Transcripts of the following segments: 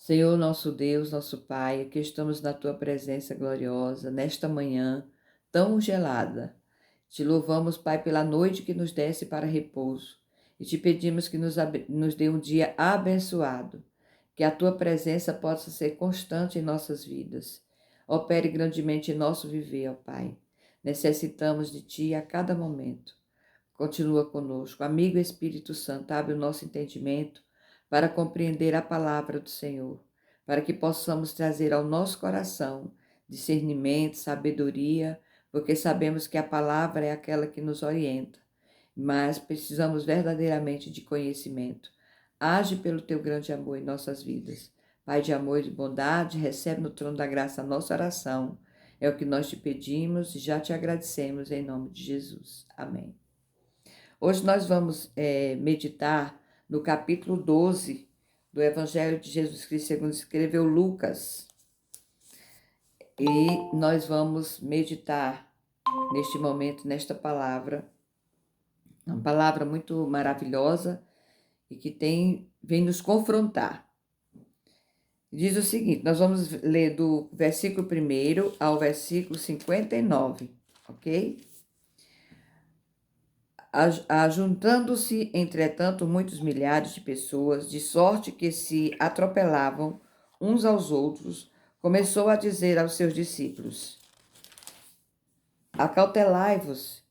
Senhor nosso Deus, nosso Pai, aqui estamos na Tua presença gloriosa, nesta manhã tão gelada. Te louvamos, Pai, pela noite que nos desse para repouso e te pedimos que nos dê um dia abençoado, que a Tua presença possa ser constante em nossas vidas. Opere grandemente em nosso viver, ó Pai. Necessitamos de Ti a cada momento. Continua conosco. Amigo Espírito Santo, abre o nosso entendimento para compreender a palavra do Senhor, para que possamos trazer ao nosso coração discernimento, sabedoria, porque sabemos que a palavra é aquela que nos orienta, mas precisamos verdadeiramente de conhecimento. Age pelo teu grande amor em nossas vidas. Pai de amor e de bondade, recebe no trono da graça a nossa oração. É o que nós te pedimos e já te agradecemos em nome de Jesus. Amém. Hoje nós vamos meditar no capítulo 12 do Evangelho de Jesus Cristo, segundo escreveu Lucas. E nós vamos meditar neste momento, nesta palavra, uma palavra muito maravilhosa e que vem nos confrontar. Diz o seguinte, nós vamos ler do versículo 1 ao versículo 59, ok? Ajuntando-se, entretanto, muitos milhares de pessoas, de sorte que se atropelavam uns aos outros, começou a dizer aos seus discípulos: Acautelai-vos,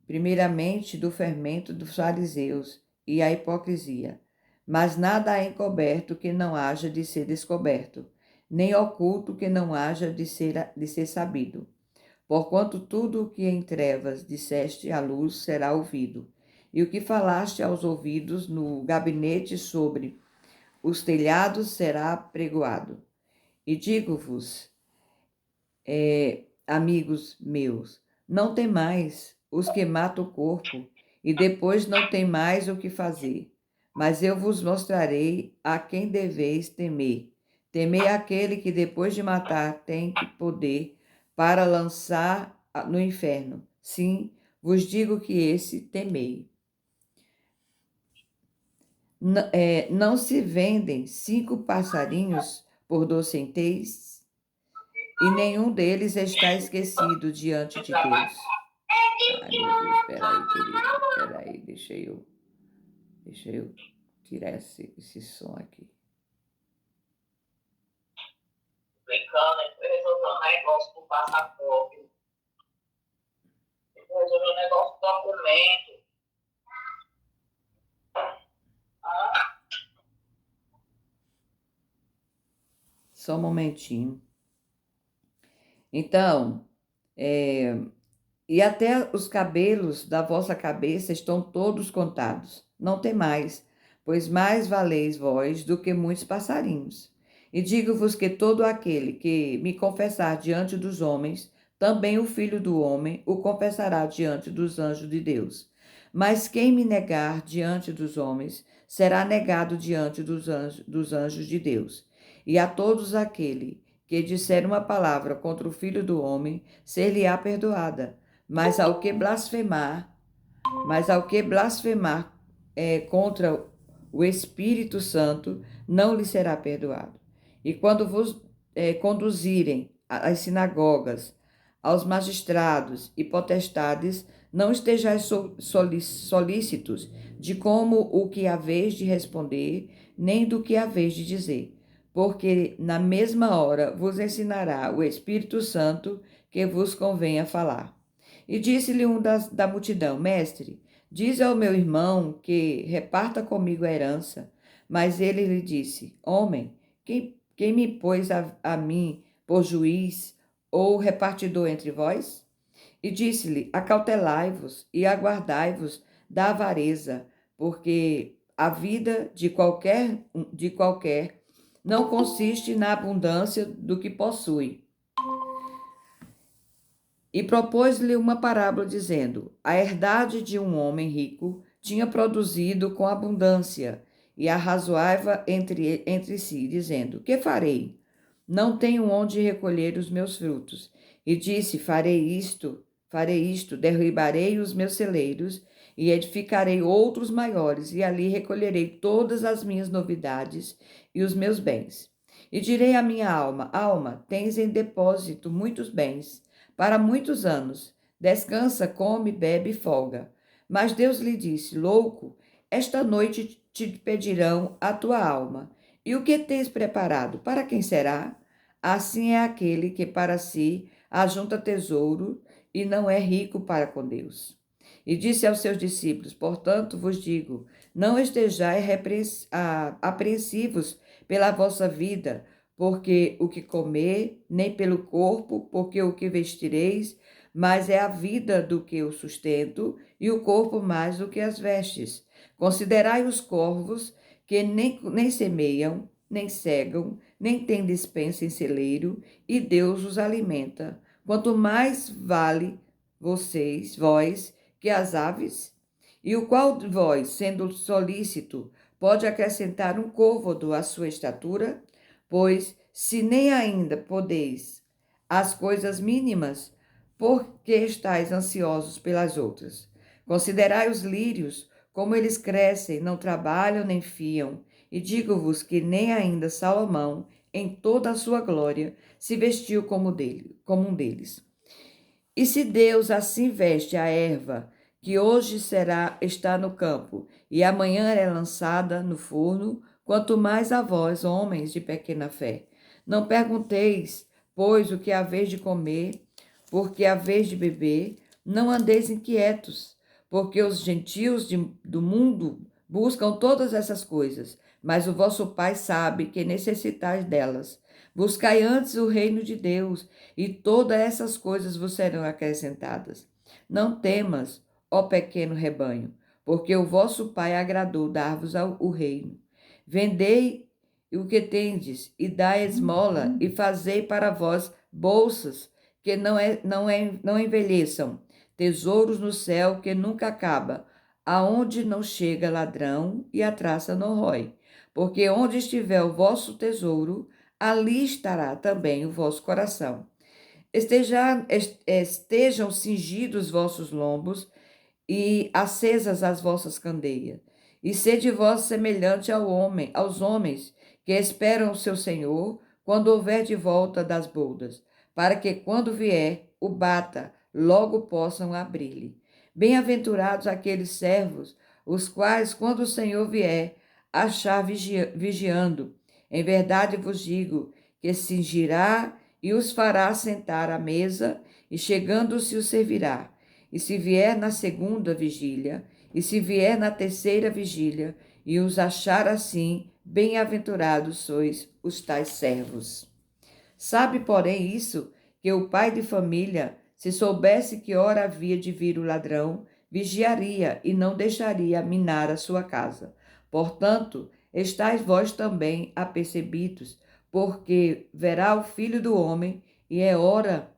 primeiramente, do fermento dos fariseus e a hipocrisia. Mas nada há encoberto que não haja de ser descoberto, nem oculto que não haja de ser sabido. Porquanto tudo o que em trevas disseste à luz será ouvido, e o que falaste aos ouvidos no gabinete sobre os telhados será pregoado. E digo-vos, amigos meus, não temais os que matam o corpo, e depois não tem mais o que fazer. Mas eu vos mostrarei a quem deveis temer. Temei aquele que depois de matar tem poder para lançar no inferno. Sim, vos digo que esse temei. Não se vendem 5 passarinhos por 2 centéis, e nenhum deles está esquecido diante de Deus. Ai, meu Deus, peraí, querido, peraí, deixa eu tirar esse som aqui. Explicando, ele resolveu um negócio do passaporte, ele resolveu um negócio do documento. Só um momentinho. Então, e até os cabelos da vossa cabeça estão todos contados. Não temais, pois mais valeis vós do que muitos passarinhos. E digo-vos que todo aquele que me confessar diante dos homens, também o Filho do Homem o confessará diante dos anjos de Deus. Mas quem me negar diante dos homens, será negado diante dos anjos de Deus. E a todos aquele que disser uma palavra contra o Filho do Homem, ser-lhe-á perdoada. Mas ao que blasfemar contra o Espírito Santo, não lhe será perdoado. E quando vos conduzirem às sinagogas, aos magistrados e potestades, não estejais solícitos de como o que haveis de responder, nem do que haveis de dizer, porque na mesma hora vos ensinará o Espírito Santo que vos convenha falar. E disse-lhe da multidão: Mestre, diz ao meu irmão que reparta comigo a herança. Mas ele lhe disse: Homem, quem me pôs a mim por juiz ou repartidor entre vós? E disse-lhe: Acautelai-vos e aguardai-vos da avareza, porque a vida de qualquer não consiste na abundância do que possui. E propôs-lhe uma parábola, dizendo: A herdade de um homem rico tinha produzido com abundância, e arrazoava entre si, dizendo: Que farei? Não tenho onde recolher os meus frutos. E disse: farei isto, derribarei os meus celeiros e edificarei outros maiores, e ali recolherei todas as minhas novidades e os meus bens. E direi à minha alma: Alma, tens em depósito muitos bens, para muitos anos. Descansa, come, bebe e folga. Mas Deus lhe disse: Louco, esta noite te pedirão a tua alma. E o que tens preparado? Para quem será? Assim é aquele que para si ajunta tesouro e não é rico para com Deus. E disse aos seus discípulos: Portanto vos digo, não estejais apreensivos pela vossa vida, porque o que comer, nem pelo corpo, porque o que vestireis, mas é a vida do que o sustento, e o corpo mais do que as vestes. Considerai os corvos, que nem semeiam, nem cegam, nem têm despensa em celeiro, e Deus os alimenta. Quanto mais vale vós, que as aves? E o qual de vós, sendo solícito, pode acrescentar um côvado à sua estatura? Pois, se nem ainda podeis as coisas mínimas, por que estáis ansiosos pelas outras? Considerai os lírios, como eles crescem, não trabalham nem fiam, e digo-vos que nem ainda Salomão, em toda a sua glória, se vestiu como um deles. E se Deus assim veste a erva, que hoje está no campo, e amanhã é lançada no forno, quanto mais a vós, homens de pequena fé. Não pergunteis, pois, o que haveis de comer, porque haveis de beber, não andeis inquietos, porque os gentios do mundo buscam todas essas coisas, mas o vosso Pai sabe que necessitais delas. Buscai antes o reino de Deus, e todas essas coisas vos serão acrescentadas. Não temas, ó pequeno rebanho, porque o vosso Pai agradou dar-vos o reino. Vendei o que tendes, e dai esmola, e fazei para vós bolsas que não envelheçam, tesouros no céu que nunca acaba, aonde não chega ladrão e a traça não rói. Porque onde estiver o vosso tesouro, ali estará também o vosso coração. Estejam cingidos os vossos lombos e acesas as vossas candeias. E sede vós semelhante aos homens que esperam o seu Senhor, quando houver de volta das bodas, para que quando vier, o bata, logo possam abrir-lhe. Bem-aventurados aqueles servos, os quais, quando o Senhor vier, achar vigiando. Em verdade vos digo que cingirá e os fará sentar à mesa, e chegando-se os servirá. E se vier na segunda vigília, e se vier na terceira vigília, e os achar assim, bem-aventurados sois os tais servos. Sabe, porém, isso, que o pai de família, se soubesse que hora havia de vir o ladrão, vigiaria e não deixaria minar a sua casa. Portanto, estáis vós também apercebidos, porque verá o Filho do Homem, e é hora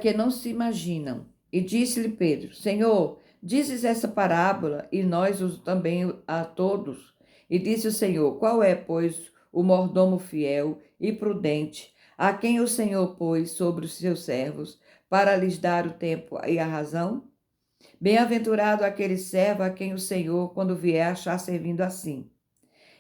que não se imaginam. E disse-lhe Pedro: Senhor, dizes essa parábola, e nós também a todos. E disse o Senhor: Qual é, pois, o mordomo fiel e prudente, a quem o Senhor pôs sobre os seus servos, para lhes dar o tempo e a razão? Bem-aventurado aquele servo a quem o Senhor, quando vier, achar servindo assim.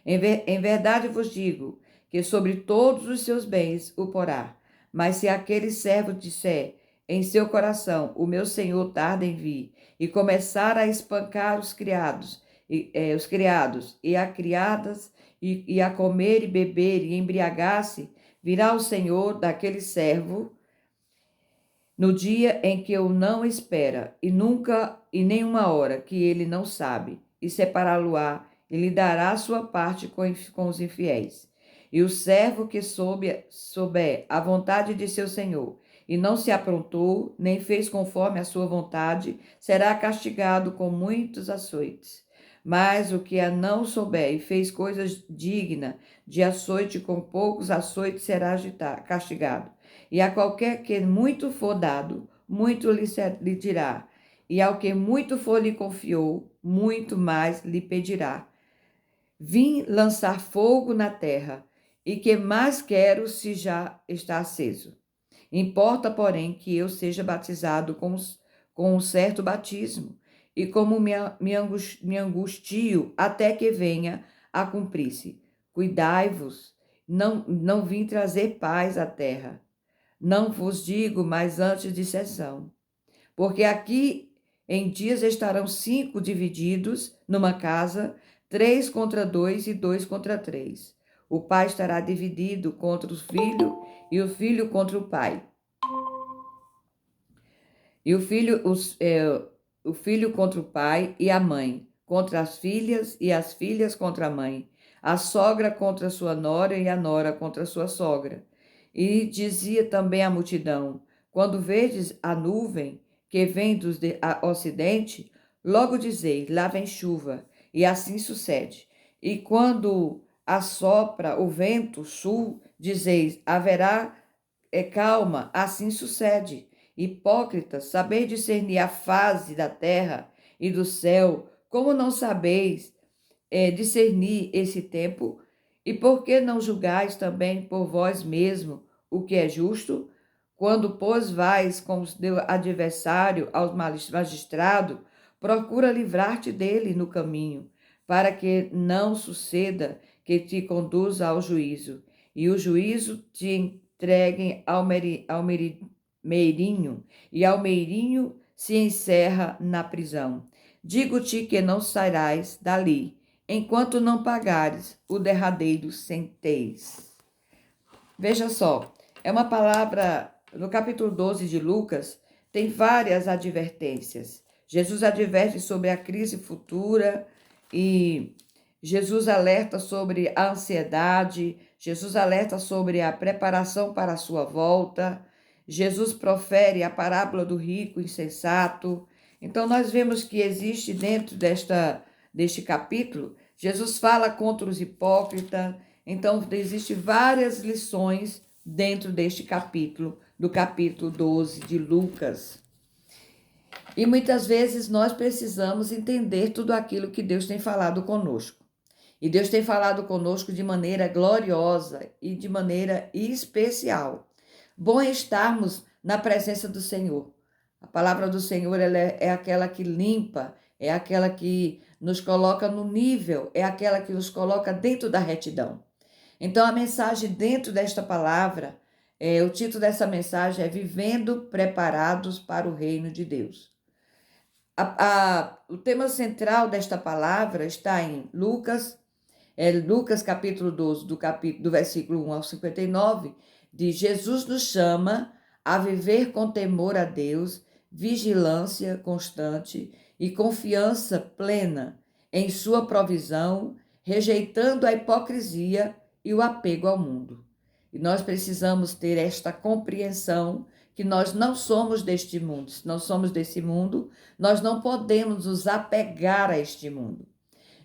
Em verdade vos digo que sobre todos os seus bens o porá. Mas se aquele servo disser em seu coração: O meu senhor tarda em vir, e começar a espancar os criados e a criadas, e a comer e beber e embriagar-se, virá o Senhor daquele servo no dia em que o não espera, e nunca e nenhuma hora que ele não sabe, e separá-lo-á, e lhe dará a sua parte com os infiéis. E o servo que souber a vontade de seu senhor, e não se aprontou, nem fez conforme a sua vontade, será castigado com muitos açoites. Mas o que a não souber e fez coisas dignas de açoite, com poucos açoites será castigado. E a qualquer que muito for dado, muito lhe dirá. E ao que muito for lhe confiou, muito mais lhe pedirá. Vim lançar fogo na terra, e que mais quero se já está aceso? Importa, porém, que eu seja batizado com um certo batismo, e como me angustio até que venha a cumprir-se. Cuidai-vos, não vim trazer paz à terra. Não vos digo, mas antes de sessão. Porque aqui em dias estarão 5 divididos numa casa, 3 contra 2 e 2 contra 3. O pai estará dividido contra o filho e o filho contra o pai. E o filho contra o pai e a mãe, contra as filhas e as filhas contra a mãe, a sogra contra a sua nora e a nora contra a sua sogra. E dizia também a multidão: quando vedes a nuvem que vem do ocidente, logo dizeis: lá vem chuva, e assim sucede. E quando assopra o vento sul, dizeis: haverá calma, assim sucede. Hipócritas, sabeis discernir a face da terra e do céu, como não sabeis discernir esse tempo? E por que não julgais também por vós mesmo o que é justo? Quando, pois, vais com o teu adversário ao magistrado, procura livrar-te dele no caminho, para que não suceda que te conduza ao juízo, e o juízo te entreguem ao meirinho, e ao meirinho se encerra na prisão. Digo-te que não sairás dali, enquanto não pagares o derradeiro centeis. Veja só, é uma palavra, no capítulo 12 de Lucas, tem várias advertências. Jesus adverte sobre a crise futura e Jesus alerta sobre a ansiedade, Jesus alerta sobre a preparação para a sua volta, Jesus profere a parábola do rico insensato. Então, nós vemos que existe dentro deste capítulo, Jesus fala contra os hipócritas. Então, existem várias lições dentro deste capítulo, do capítulo 12 de Lucas. E muitas vezes nós precisamos entender tudo aquilo que Deus tem falado conosco. E Deus tem falado conosco de maneira gloriosa e de maneira especial. Bom é estarmos na presença do Senhor. A palavra do Senhor ela é aquela que limpa, é aquela que nos coloca no nível, é aquela que nos coloca dentro da retidão. Então, a mensagem dentro desta palavra, o título dessa mensagem é Vivendo Preparados para o Reino de Deus. O tema central desta palavra está em Lucas capítulo 12, do versículo 1 ao 59, diz: Jesus nos chama a viver com temor a Deus, vigilância constante e confiança plena em sua provisão, rejeitando a hipocrisia e o apego ao mundo. E nós precisamos ter esta compreensão que nós não somos deste mundo. Se nós somos desse mundo, nós não podemos nos apegar a este mundo.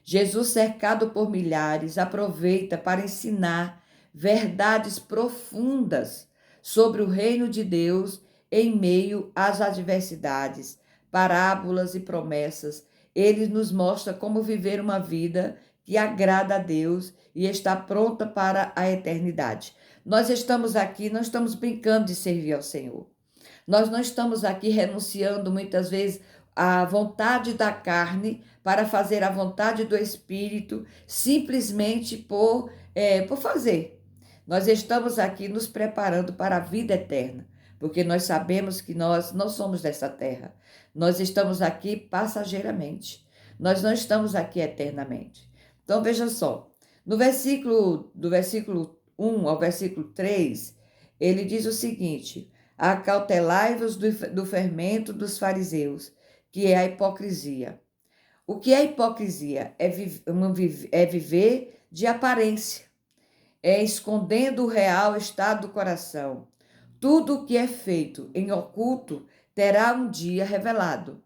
Jesus, cercado por milhares, aproveita para ensinar verdades profundas sobre o reino de Deus em meio às adversidades, parábolas e promessas. Ele nos mostra como viver uma vida que agrada a Deus e está pronta para a eternidade. Nós estamos aqui, não estamos brincando de servir ao Senhor. Nós não estamos aqui renunciando muitas vezes à vontade da carne para fazer a vontade do Espírito simplesmente por fazer. Nós estamos aqui nos preparando para a vida eterna, porque nós sabemos que nós não somos dessa terra. Nós estamos aqui passageiramente. Nós não estamos aqui eternamente. Então, veja só, do versículo 1 ao versículo 3, ele diz o seguinte: acautelai-vos do fermento dos fariseus, que é a hipocrisia. O que é hipocrisia? É viver de aparência, é escondendo o real estado do coração. Tudo o que é feito em oculto terá um dia revelado.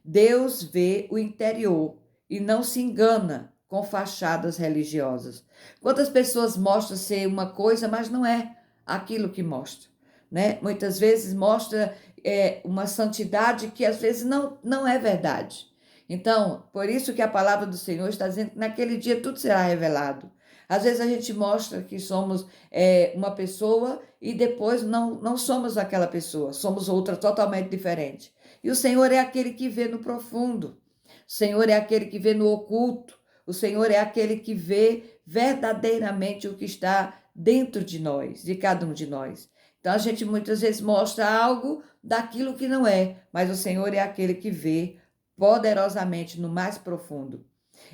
Deus vê o interior e não se engana com fachadas religiosas. Quantas pessoas mostram ser uma coisa, mas não é aquilo que mostra, né? Muitas vezes mostra uma santidade que às vezes não é verdade. Então, por isso que a palavra do Senhor está dizendo que naquele dia tudo será revelado. Às vezes a gente mostra que somos uma pessoa e depois não somos aquela pessoa, somos outra totalmente diferente. E o Senhor é aquele que vê no profundo. O Senhor é aquele que vê no oculto. O Senhor é aquele que vê verdadeiramente o que está dentro de nós, de cada um de nós. Então a gente muitas vezes mostra algo daquilo que não é, mas o Senhor é aquele que vê poderosamente no mais profundo.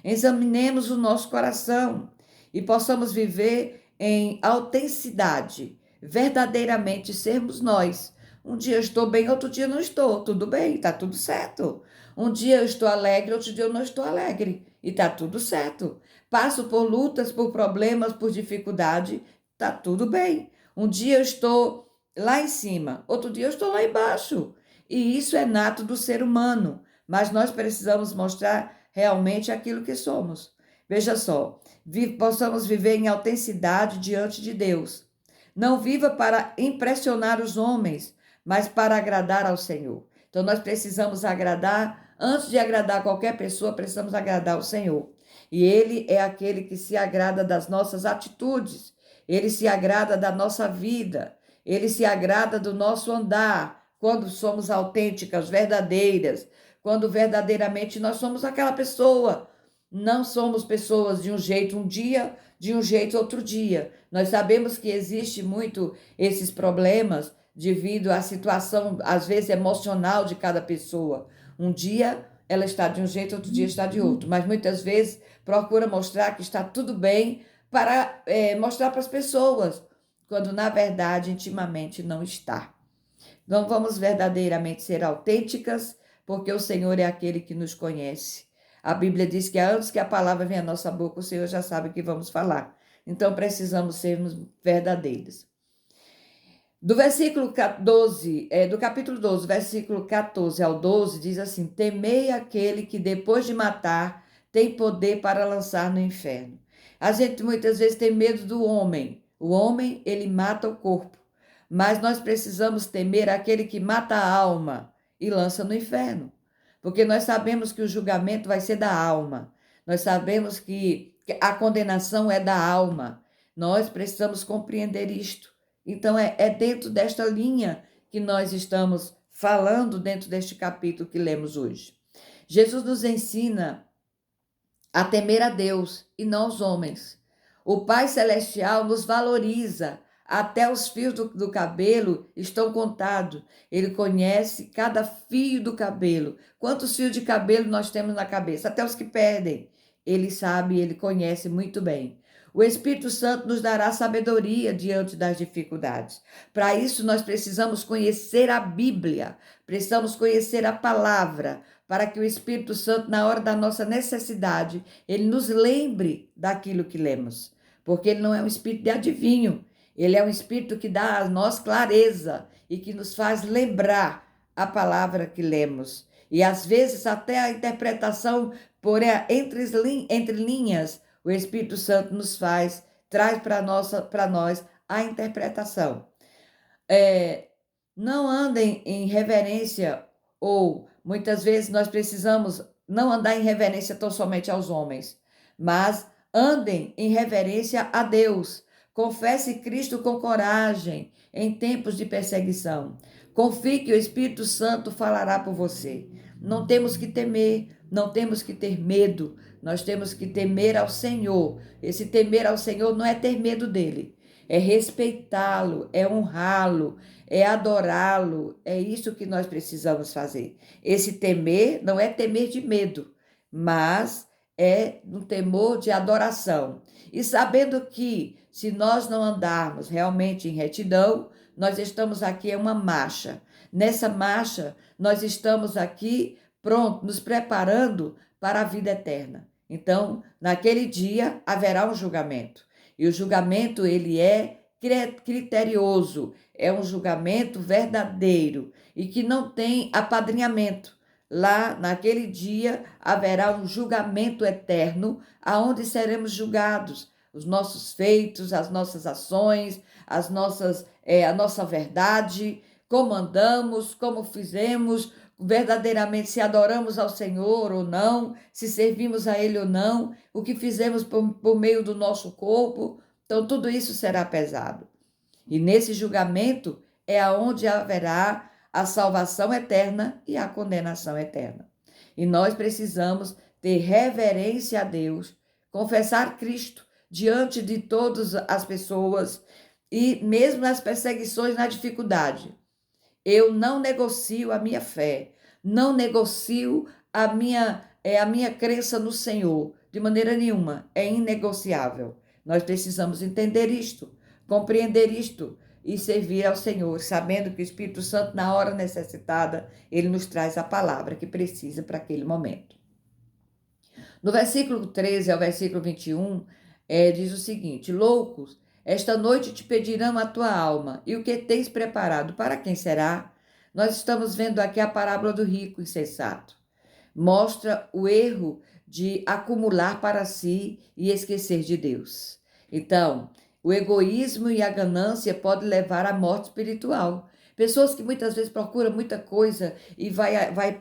Examinemos o nosso coração e possamos viver em autenticidade, verdadeiramente sermos nós. Um dia eu estou bem, outro dia não estou. Tudo bem, está tudo certo. Um dia eu estou alegre, outro dia eu não estou alegre. E está tudo certo. Passo por lutas, por problemas, por dificuldade, está tudo bem. Um dia eu estou lá em cima, outro dia eu estou lá embaixo. E isso é nato do ser humano. Mas nós precisamos mostrar realmente aquilo que somos. Veja só, possamos viver em autenticidade diante de Deus. Não viva para impressionar os homens, mas para agradar ao Senhor. Então nós precisamos agradar, antes de agradar qualquer pessoa, precisamos agradar ao Senhor. E Ele é aquele que se agrada das nossas atitudes, Ele se agrada da nossa vida, Ele se agrada do nosso andar, quando somos autênticas, verdadeiras, quando verdadeiramente nós somos aquela pessoa. Não somos pessoas de um jeito um dia, de um jeito outro dia. Nós sabemos que existe muito esses problemas devido à situação, às vezes, emocional de cada pessoa. Um dia ela está de um jeito, outro dia está de outro. Mas muitas vezes procura mostrar que está tudo bem para mostrar para as pessoas, quando na verdade, intimamente, não está. Então vamos verdadeiramente ser autênticas, porque o Senhor é aquele que nos conhece. A Bíblia diz que antes que a palavra venha à nossa boca, o Senhor já sabe o que vamos falar. Então precisamos sermos verdadeiros. Do versículo 12, do capítulo 12, versículo 14 ao 12, diz assim: temei aquele que depois de matar tem poder para lançar no inferno. A gente muitas vezes tem medo do homem. O homem, ele mata o corpo. Mas nós precisamos temer aquele que mata a alma e lança no inferno. Porque nós sabemos que o julgamento vai ser da alma. Nós sabemos que a condenação é da alma. Nós precisamos compreender isto. Então, é dentro desta linha que nós estamos falando, dentro deste capítulo que lemos hoje. Jesus nos ensina a temer a Deus e não os homens. O Pai Celestial nos valoriza, até os fios do cabelo estão contados. Ele conhece cada fio do cabelo. Quantos fios de cabelo nós temos na cabeça? Até os que perdem. Ele sabe, ele conhece muito bem. O Espírito Santo nos dará sabedoria diante das dificuldades. Para isso, nós precisamos conhecer a Bíblia, precisamos conhecer a palavra, para que o Espírito Santo, na hora da nossa necessidade, ele nos lembre daquilo que lemos. Porque ele não é um espírito de adivinho, ele é um espírito que dá a nós clareza e que nos faz lembrar a palavra que lemos. E às vezes até a interpretação entre linhas, o Espírito Santo nos traz para nós a interpretação. Não andem em reverência, ou muitas vezes nós precisamos não andar em reverência tão somente aos homens, mas andem em reverência a Deus. Confesse Cristo com coragem em tempos de perseguição. Confie que o Espírito Santo falará por você. Não temos que temer, não temos que ter medo, nós temos que temer ao Senhor. Esse temer ao Senhor não é ter medo dele, é respeitá-lo, é honrá-lo, é adorá-lo. É isso que nós precisamos fazer. Esse temer não é temer de medo, mas é um temor de adoração. E sabendo que, se nós não andarmos realmente em retidão, nós estamos aqui em uma marcha. Nessa marcha, nós estamos aqui pronto, nos preparando para a vida eterna. Então, naquele dia, haverá um julgamento. E o julgamento, ele é criterioso, é um julgamento verdadeiro e que não tem apadrinhamento. Lá, naquele dia, haverá um julgamento eterno, aonde seremos julgados. Os nossos feitos, as nossas ações, a nossa verdade, como andamos, como fizemos, verdadeiramente se adoramos ao Senhor ou não, se servimos a Ele ou não, o que fizemos por meio do nosso corpo. Então, tudo isso será pesado. E nesse julgamento é aonde haverá a salvação eterna e a condenação eterna. E nós precisamos ter reverência a Deus, confessar Cristo diante de todas as pessoas e mesmo nas perseguições, na dificuldade. Eu não negocio a minha fé, não negocio a minha crença no Senhor, de maneira nenhuma, é inegociável. Nós precisamos entender isto, compreender isto e servir ao Senhor, sabendo que o Espírito Santo, na hora necessitada, ele nos traz a palavra que precisa para aquele momento. No versículo 13 ao versículo 21, diz o seguinte: loucos, esta noite te pedirão a tua alma, e o que tens preparado, para quem será? Nós estamos vendo aqui a parábola do rico insensato. Mostra o erro de acumular para si e esquecer de Deus. Então, o egoísmo e a ganância podem levar à morte espiritual. Pessoas que muitas vezes procuram muita coisa e vai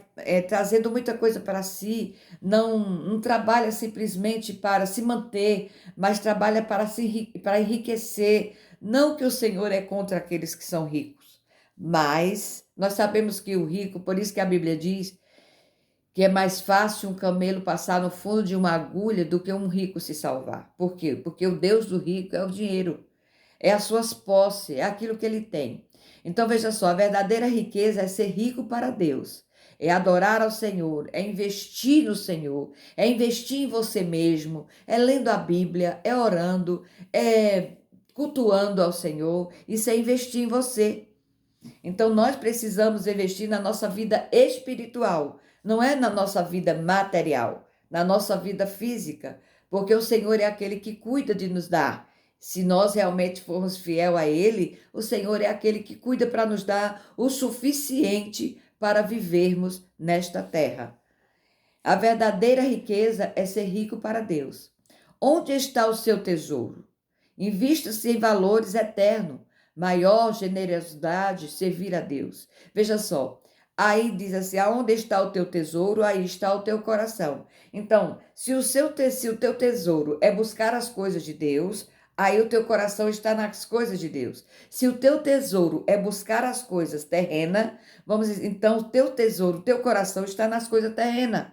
trazendo muita coisa para si, não trabalha simplesmente para se manter, mas trabalha para enriquecer. Não que o Senhor é contra aqueles que são ricos, mas nós sabemos que o rico, por isso que a Bíblia diz que é mais fácil um camelo passar no fundo de uma agulha do que um rico se salvar. Por quê? Porque o Deus do rico é o dinheiro, é as suas posses, é aquilo que ele tem. Então veja só, a verdadeira riqueza é ser rico para Deus, é adorar ao Senhor, é investir no Senhor, é investir em você mesmo, é lendo a Bíblia, é orando, é cultuando ao Senhor, isso é investir em você. Então nós precisamos investir na nossa vida espiritual, não é na nossa vida material, na nossa vida física, porque o Senhor é aquele que cuida de nos dar. Se nós realmente formos fiel a Ele, o Senhor é aquele que cuida para nos dar o suficiente para vivermos nesta terra. A verdadeira riqueza é ser rico para Deus. Onde está o seu tesouro? Invista-se em valores eternos, maior generosidade, servir a Deus. Veja só, aí diz assim, aonde está o teu tesouro, aí está o teu coração. Então, se o teu tesouro é buscar as coisas de Deus, aí o teu coração está nas coisas de Deus. Se o teu tesouro é buscar as coisas terrenas, vamos dizer, então o teu tesouro, o teu coração está nas coisas terrenas.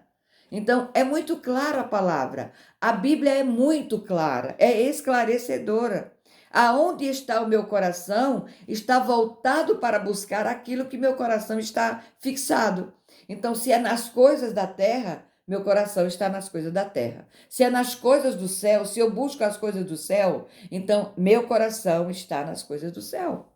Então, é muito clara a palavra. A Bíblia é muito clara, é esclarecedora. Aonde está o meu coração, está voltado para buscar aquilo que meu coração está fixado. Então, se é nas coisas da terra, meu coração está nas coisas da terra. Se é nas coisas do céu, se eu busco as coisas do céu, então meu coração está nas coisas do céu.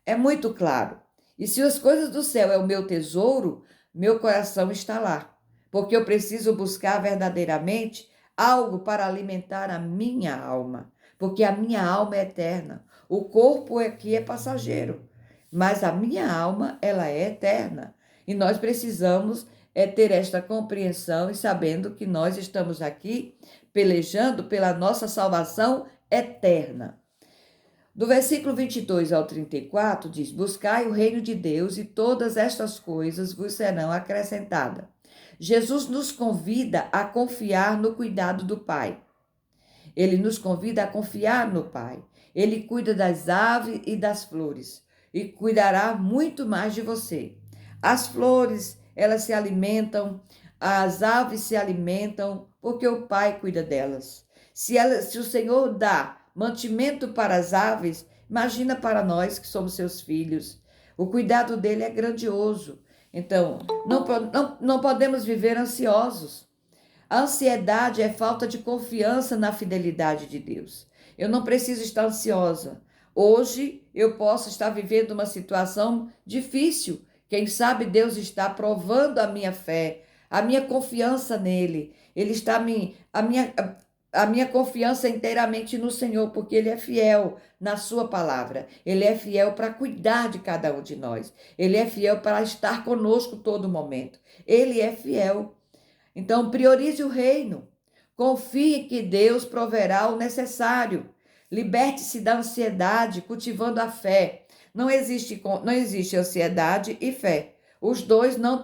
É muito claro. E se as coisas do céu é o meu tesouro, meu coração está lá. Porque eu preciso buscar verdadeiramente algo para alimentar a minha alma. Porque a minha alma é eterna. O corpo aqui é passageiro, mas a minha alma, ela é eterna. E nós precisamos ter esta compreensão e sabendo que nós estamos aqui pelejando pela nossa salvação eterna. Do versículo 22 ao 34 diz: buscai o reino de Deus e todas estas coisas vos serão acrescentadas. Jesus nos convida a confiar no cuidado do Pai. Ele nos convida a confiar no Pai. Ele cuida das aves e das flores e cuidará muito mais de você. As flores, elas se alimentam, as aves se alimentam porque o Pai cuida delas. Se o Senhor dá mantimento para as aves, imagina para nós que somos seus filhos. O cuidado dele é grandioso. Então, não podemos viver ansiosos. A ansiedade é falta de confiança na fidelidade de Deus. Eu não preciso estar ansiosa. Hoje eu posso estar vivendo uma situação difícil. Quem sabe Deus está provando a minha fé, a minha confiança nele. Ele está a minha confiança inteiramente no Senhor, porque Ele é fiel na sua palavra. Ele é fiel para cuidar de cada um de nós. Ele é fiel para estar conosco todo momento. Ele é fiel. Então, priorize o reino. Confie que Deus proverá o necessário. Liberte-se da ansiedade, cultivando a fé. Não existe ansiedade e fé. Os dois não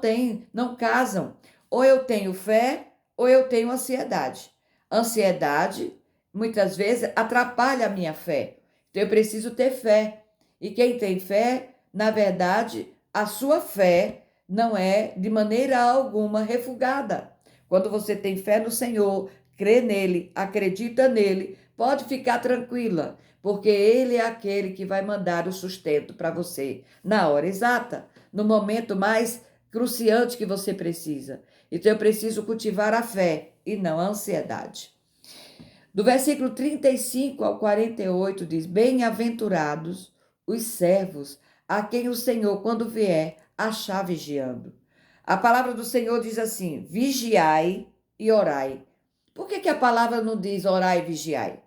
casam. Ou eu tenho fé, ou eu tenho ansiedade. Ansiedade, muitas vezes, atrapalha a minha fé. Então, eu preciso ter fé. E quem tem fé, na verdade, a sua fé não é de maneira alguma refugada. Quando você tem fé no Senhor, crê nele, acredita nele, pode ficar tranquila, porque ele é aquele que vai mandar o sustento para você na hora exata, no momento mais cruciante que você precisa. Então eu preciso cultivar a fé e não a ansiedade. Do versículo 35 ao 48 diz: Bem-aventurados os servos a quem o Senhor, quando vier, achar vigiando. A palavra do Senhor diz assim: vigiai e orai. Por que a palavra não diz orai e vigiai?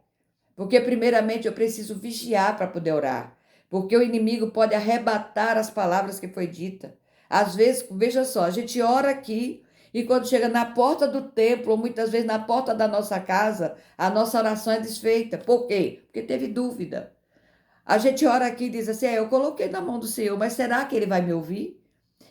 Porque, primeiramente, eu preciso vigiar para poder orar. Porque o inimigo pode arrebatar as palavras que foi dita. Às vezes, veja só, a gente ora aqui e quando chega na porta do templo, ou muitas vezes na porta da nossa casa, a nossa oração é desfeita. Por quê? Porque teve dúvida. A gente ora aqui e diz assim: eu coloquei na mão do Senhor, mas será que ele vai me ouvir?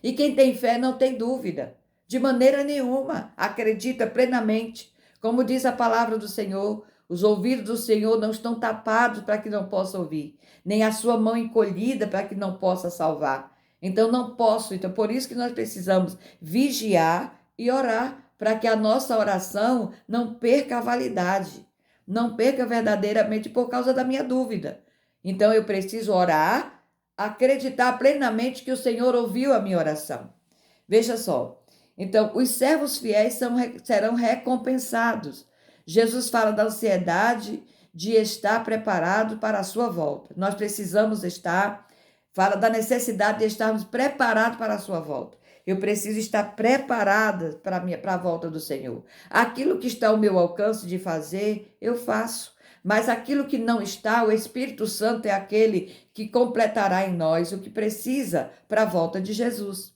E quem tem fé não tem dúvida. De maneira nenhuma, acredita plenamente. Como diz a palavra do Senhor, os ouvidos do Senhor não estão tapados para que não possa ouvir, nem a sua mão encolhida para que não possa salvar. Então não posso, então por isso que nós precisamos vigiar e orar para que a nossa oração não perca a validade, não perca verdadeiramente por causa da minha dúvida. Então eu preciso orar, acreditar plenamente que o Senhor ouviu a minha oração. Veja só. Então, os servos fiéis serão recompensados. Jesus fala da ansiedade de estar preparado para a sua volta. Nós precisamos estar, fala da necessidade de estarmos preparados para a sua volta. Eu preciso estar preparada para a volta do Senhor. Aquilo que está ao meu alcance de fazer, eu faço. Mas aquilo que não está, o Espírito Santo é aquele que completará em nós o que precisa para a volta de Jesus.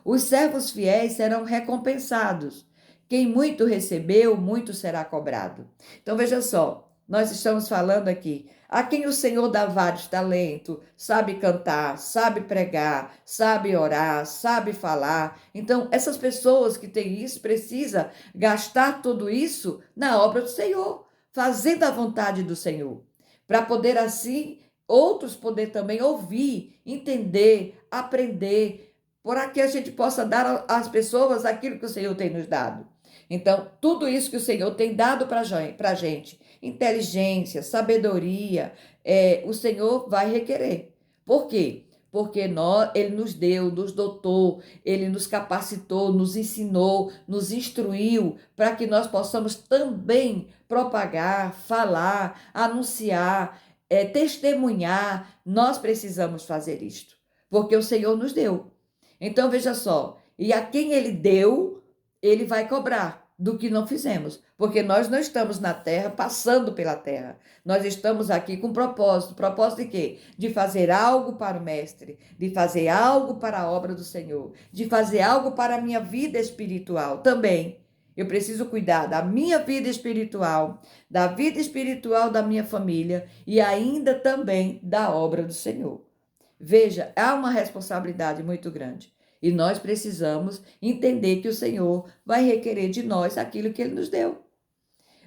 Os servos fiéis serão recompensados. Quem muito recebeu, muito será cobrado. Então veja só, nós estamos falando aqui. A quem o Senhor dá vários talentos, sabe cantar, sabe pregar, sabe orar, sabe falar. Então, essas pessoas que têm isso precisam gastar tudo isso na obra do Senhor, fazendo a vontade do Senhor, para poder assim outros poder também ouvir, entender, aprender, para que a gente possa dar às pessoas aquilo que o Senhor tem nos dado. Então, tudo isso que o Senhor tem dado para a gente, inteligência, sabedoria, o Senhor vai requerer. Por quê? Porque Ele nos deu, nos dotou, Ele nos capacitou, nos ensinou, nos instruiu, para que nós possamos também propagar, falar, anunciar, testemunhar. Nós precisamos fazer isto, porque o Senhor nos deu. Então, veja só, e a quem Ele deu, Ele vai cobrar do que não fizemos, porque nós não estamos na terra passando pela terra, nós estamos aqui com propósito. Propósito de quê? De fazer algo para o Mestre, de fazer algo para a obra do Senhor, de fazer algo para a minha vida espiritual também. Eu preciso cuidar da minha vida espiritual, da vida espiritual da minha família e ainda também da obra do Senhor. Veja, há uma responsabilidade muito grande. E nós precisamos entender que o Senhor vai requerer de nós aquilo que Ele nos deu.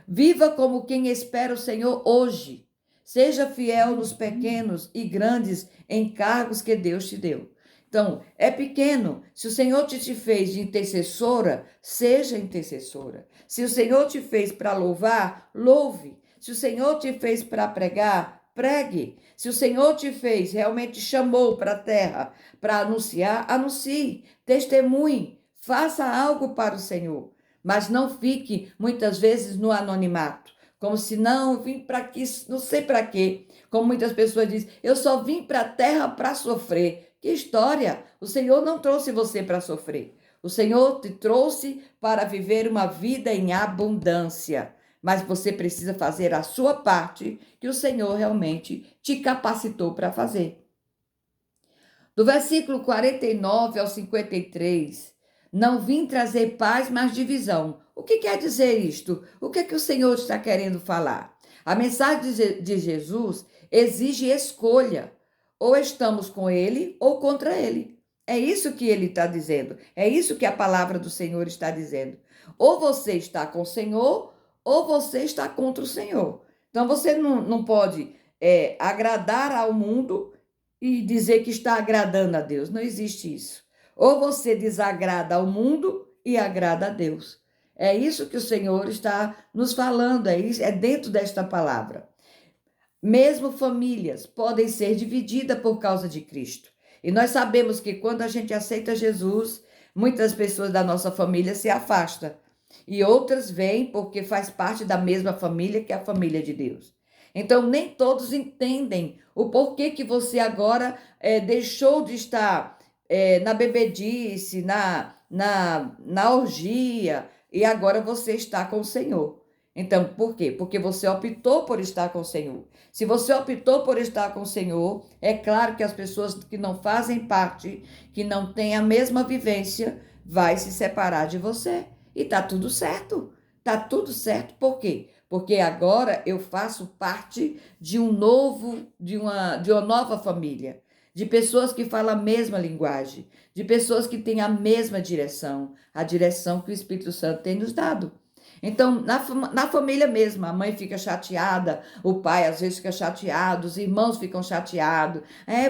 Viva como quem espera o Senhor hoje. Seja fiel nos pequenos e grandes encargos que Deus te deu. Então, é pequeno. Se o Senhor te fez de intercessora, seja intercessora. Se o Senhor te fez para louvar, louve. Se o Senhor te fez para pregar, pregue. Se o Senhor te fez, realmente chamou para a terra para anunciar, anuncie, testemunhe, faça algo para o Senhor. Mas não fique, muitas vezes, no anonimato. Como se não, vim para aqui, não sei para quê. Como muitas pessoas dizem, eu só vim para a terra para sofrer. Que história! O Senhor não trouxe você para sofrer. O Senhor te trouxe para viver uma vida em abundância. Mas você precisa fazer a sua parte, que o Senhor realmente te capacitou para fazer. Do versículo 49 ao 53, não vim trazer paz, mas divisão. O que quer dizer isto? O que é que o Senhor está querendo falar? A mensagem de Jesus exige escolha. Ou estamos com Ele ou contra Ele. É isso que Ele está dizendo. É isso que a palavra do Senhor está dizendo. Ou você está com o Senhor ou você está contra o Senhor. Então você não pode agradar ao mundo e dizer que está agradando a Deus. Não existe isso. Ou você desagrada ao mundo e agrada a Deus. É isso que o Senhor está nos falando, é dentro desta palavra. Mesmo famílias podem ser divididas por causa de Cristo. E nós sabemos que quando a gente aceita Jesus, muitas pessoas da nossa família se afastam. E outras vêm porque faz parte da mesma família que é a família de Deus. Então, nem todos entendem o porquê que você agora deixou de estar na bebedice, na orgia, e agora você está com o Senhor. Então, por quê? Porque você optou por estar com o Senhor. Se você optou por estar com o Senhor, é claro que as pessoas que não fazem parte, que não têm a mesma vivência, vai se separar de você. E tá tudo certo. Tá tudo certo. Por quê? Porque agora eu faço parte de de uma nova família, de pessoas que falam a mesma linguagem, de pessoas que têm a mesma direção, a direção que o Espírito Santo tem nos dado. Então, na família mesmo, a mãe fica chateada, o pai às vezes fica chateado, os irmãos ficam chateados.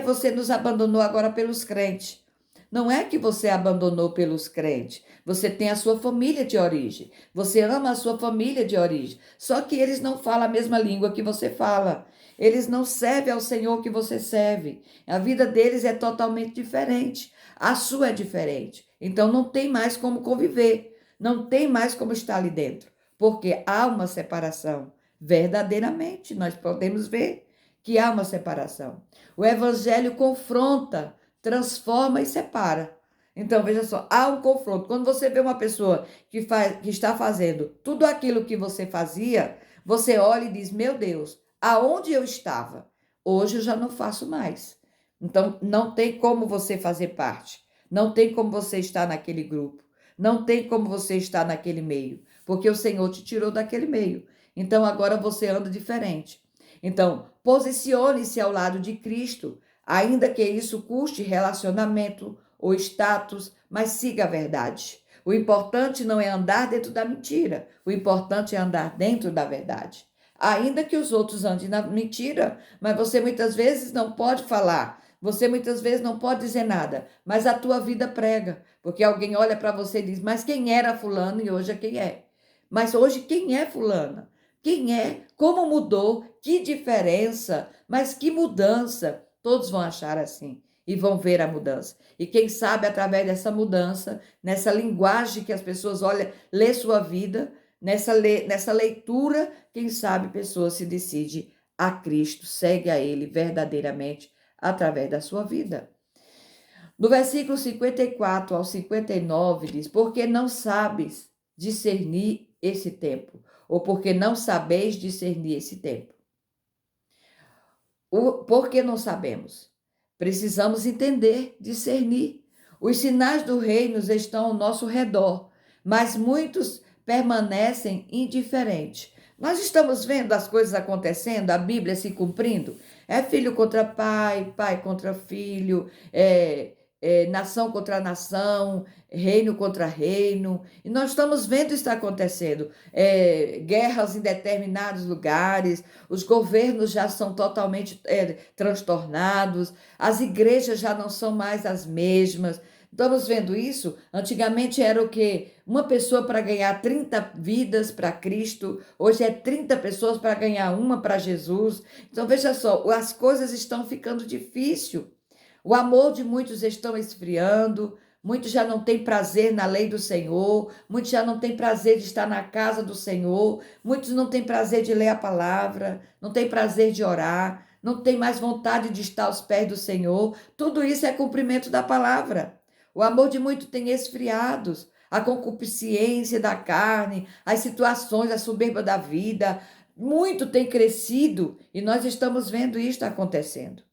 Você nos abandonou agora pelos crentes. Não é que você abandonou pelos crentes. Você tem a sua família de origem. Você ama a sua família de origem. Só que eles não falam a mesma língua que você fala. Eles não servem ao Senhor que você serve. A vida deles é totalmente diferente. A sua é diferente. Então não tem mais como conviver. Não tem mais como estar ali dentro. Porque há uma separação. Verdadeiramente, nós podemos ver que há uma separação. O Evangelho confronta, transforma e separa. Então, veja só, há um confronto. Quando você vê uma pessoa que está fazendo tudo aquilo que você fazia, você olha e diz, meu Deus, aonde eu estava? Hoje eu já não faço mais. Então, não tem como você fazer parte. Não tem como você estar naquele grupo. Não tem como você estar naquele meio. Porque o Senhor te tirou daquele meio. Então, agora você anda diferente. Então, posicione-se ao lado de Cristo, ainda que isso custe relacionamento ou status, mas siga a verdade. O importante não é andar dentro da mentira, o importante é andar dentro da verdade. Ainda que os outros andem na mentira, mas você muitas vezes não pode falar, você muitas vezes não pode dizer nada, mas a tua vida prega, porque alguém olha para você e diz, mas quem era fulano e hoje é quem é? Mas hoje quem é fulana? Quem é? Como mudou? Que diferença? Mas que mudança? Todos vão achar assim e vão ver a mudança. E quem sabe, através dessa mudança, nessa linguagem que as pessoas olham, lê sua vida, nessa leitura, quem sabe pessoas se decidem a Cristo, segue a Ele verdadeiramente através da sua vida. No versículo 54 ao 59 diz, porque não sabes discernir esse tempo, ou porque não sabeis discernir esse tempo. Por que não sabemos? Precisamos entender, discernir. Os sinais do reino estão ao nosso redor, mas muitos permanecem indiferentes. Nós estamos vendo as coisas acontecendo, a Bíblia se cumprindo. É filho contra pai, pai contra filho, nação contra nação, reino contra reino. E nós estamos vendo isso acontecendo. Guerras em determinados lugares, os governos já são totalmente transtornados, as igrejas já não são mais as mesmas. Estamos vendo isso? Antigamente era o quê? Uma pessoa para ganhar 30 vidas para Cristo, hoje é 30 pessoas para ganhar uma para Jesus. Então veja só, as coisas estão ficando difíceis. O amor de muitos estão esfriando, muitos já não têm prazer na lei do Senhor, muitos já não têm prazer de estar na casa do Senhor, muitos não têm prazer de ler a palavra, não têm prazer de orar, não têm mais vontade de estar aos pés do Senhor. Tudo isso é cumprimento da palavra. O amor de muitos tem esfriado, a concupiscência da carne, as situações, a soberba da vida, muito tem crescido e nós estamos vendo isto acontecendo.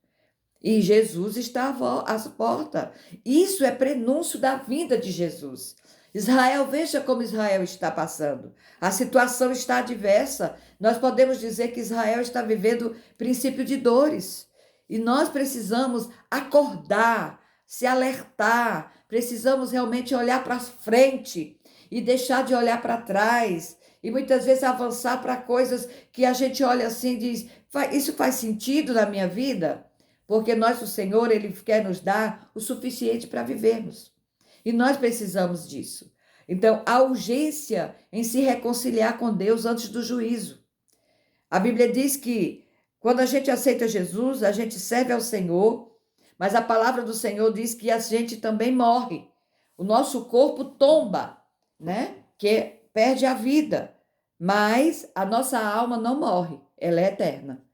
E Jesus está às portas. Isso é prenúncio da vinda de Jesus. Israel, veja como Israel está passando. A situação está adversa. Nós podemos dizer que Israel está vivendo princípio de dores. E nós precisamos acordar, se alertar. Precisamos realmente olhar para frente e deixar de olhar para trás. E muitas vezes avançar para coisas que a gente olha assim e diz, isso faz sentido na minha vida? Porque nosso Senhor, Ele quer nos dar o suficiente para vivermos. E nós precisamos disso. Então, a urgência em se reconciliar com Deus antes do juízo. A Bíblia diz que quando a gente aceita Jesus, a gente serve ao Senhor, mas a palavra do Senhor diz que a gente também morre. O nosso corpo tomba, né? Que perde a vida, mas a nossa alma não morre, ela é eterna.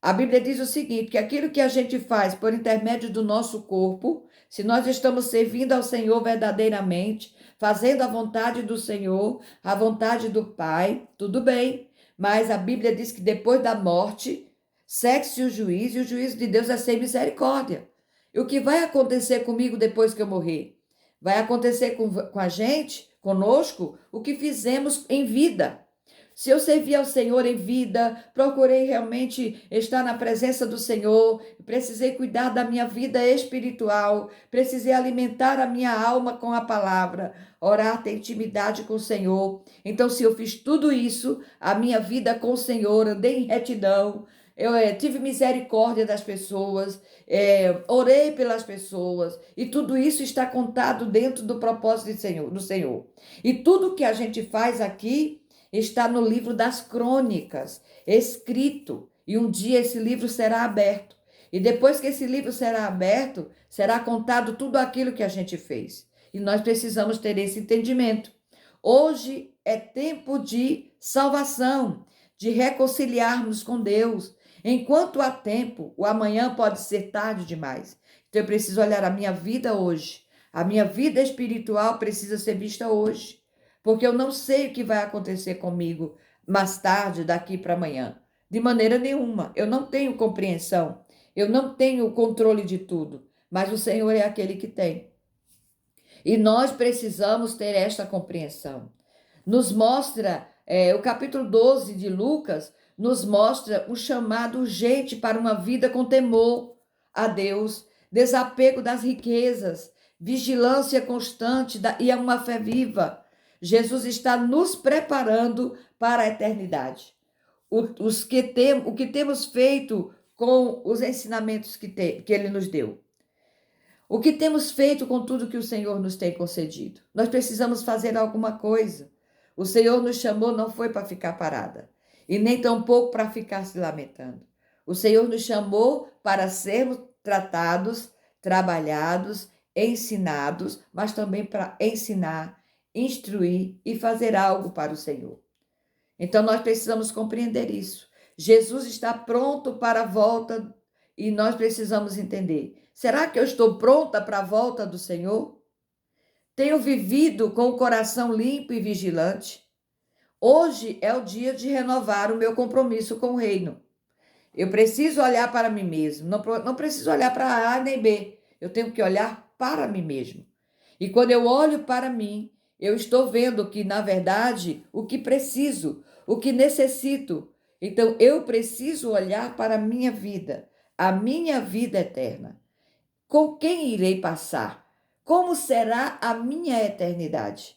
A Bíblia diz o seguinte, que aquilo que a gente faz por intermédio do nosso corpo, se nós estamos servindo ao Senhor verdadeiramente, fazendo a vontade do Senhor, a vontade do Pai, tudo bem. Mas a Bíblia diz que depois da morte, segue-se o juízo, e o juízo de Deus é sem misericórdia. E o que vai acontecer comigo depois que eu morrer? Vai acontecer com a gente, conosco, o que fizemos em vida. Se eu servi ao Senhor em vida, procurei realmente estar na presença do Senhor, precisei cuidar da minha vida espiritual, precisei alimentar a minha alma com a palavra, orar, ter intimidade com o Senhor. Então, se eu fiz tudo isso, a minha vida com o Senhor, andei em retidão, eu tive misericórdia das pessoas, orei pelas pessoas, e tudo isso está contado dentro do propósito do Senhor. E tudo que a gente faz aqui está no livro das crônicas, escrito, e um dia esse livro será aberto. E depois que esse livro será aberto, será contado tudo aquilo que a gente fez. E nós precisamos ter esse entendimento. Hoje é tempo de salvação, de reconciliarmos com Deus. Enquanto há tempo, o amanhã pode ser tarde demais. Então eu preciso olhar a minha vida hoje. A minha vida espiritual precisa ser vista hoje. Porque eu não sei o que vai acontecer comigo mais tarde, daqui para amanhã. De maneira nenhuma. Eu não tenho compreensão. Eu não tenho o controle de tudo. Mas o Senhor é aquele que tem. E nós precisamos ter esta compreensão. Nos mostra, o capítulo 12 de Lucas, nos mostra o chamado urgente para uma vida com temor a Deus, desapego das riquezas, vigilância constante e uma fé viva. Jesus está nos preparando para a eternidade. O que temos feito com os ensinamentos que Ele nos deu. O que temos feito com tudo que o Senhor nos tem concedido. Nós precisamos fazer alguma coisa. O Senhor nos chamou não foi para ficar parada, e nem tampouco para ficar se lamentando. O Senhor nos chamou para sermos tratados, trabalhados, ensinados, mas também para ensinar, instruir e fazer algo para o Senhor. Então nós precisamos compreender isso. Jesus está pronto para a volta e nós precisamos entender. Será que eu estou pronta para a volta do Senhor? Tenho vivido com o coração limpo e vigilante? Hoje é o dia de renovar o meu compromisso com o reino. Eu preciso olhar para mim mesmo, não preciso olhar para A nem B. Eu tenho que olhar para mim mesmo. E quando eu olho para mim, eu estou vendo que, na verdade, o que preciso, o que necessito. Então, eu preciso olhar para a minha vida eterna. Com quem irei passar? Como será a minha eternidade?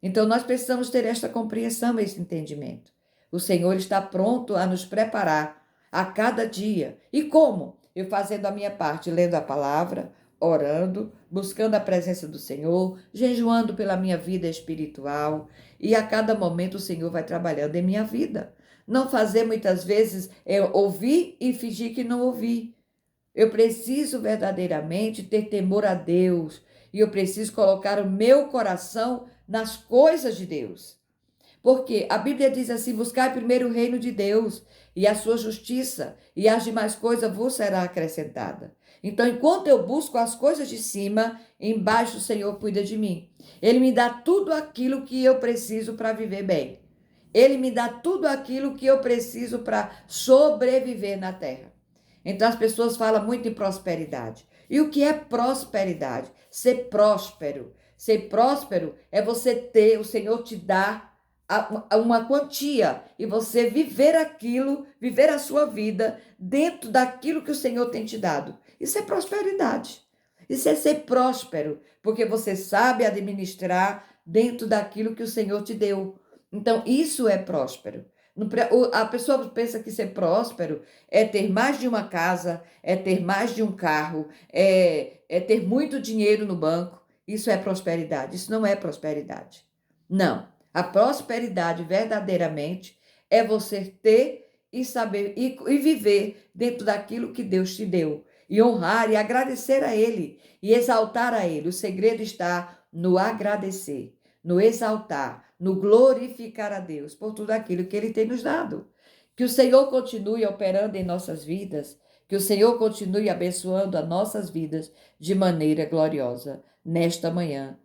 Então, nós precisamos ter esta compreensão, esse entendimento. O Senhor está pronto a nos preparar a cada dia. E como? Eu fazendo a minha parte, lendo a palavra, orando, buscando a presença do Senhor, jejuando pela minha vida espiritual, e a cada momento o Senhor vai trabalhando em minha vida. Não fazer muitas vezes ouvir e fingir que não ouvi. Eu preciso verdadeiramente ter temor a Deus, e eu preciso colocar o meu coração nas coisas de Deus. Porque a Bíblia diz assim: buscai primeiro o reino de Deus e a sua justiça, e as demais coisas vos será acrescentada. Então, enquanto eu busco as coisas de cima, embaixo o Senhor cuida de mim. Ele me dá tudo aquilo que eu preciso para viver bem. Ele me dá tudo aquilo que eu preciso para sobreviver na terra. Então, as pessoas falam muito em prosperidade. E o que é prosperidade? Ser próspero. Ser próspero é você ter, o Senhor te dá uma quantia e você viver aquilo, viver a sua vida dentro daquilo que o Senhor tem te dado. Isso é prosperidade. Isso é ser próspero, porque você sabe administrar dentro daquilo que o Senhor te deu. Então, isso é próspero. A pessoa pensa que ser próspero é ter mais de uma casa, é ter mais de um carro, é ter muito dinheiro no banco. isso é prosperidade. Isso não é prosperidade. Não. A prosperidade verdadeiramente é você ter e saber e viver dentro daquilo que Deus te deu. E honrar e agradecer a Ele e exaltar a Ele. O segredo está no agradecer, no exaltar, no glorificar a Deus por tudo aquilo que Ele tem nos dado. Que o Senhor continue operando em nossas vidas, que o Senhor continue abençoando as nossas vidas de maneira gloriosa nesta manhã,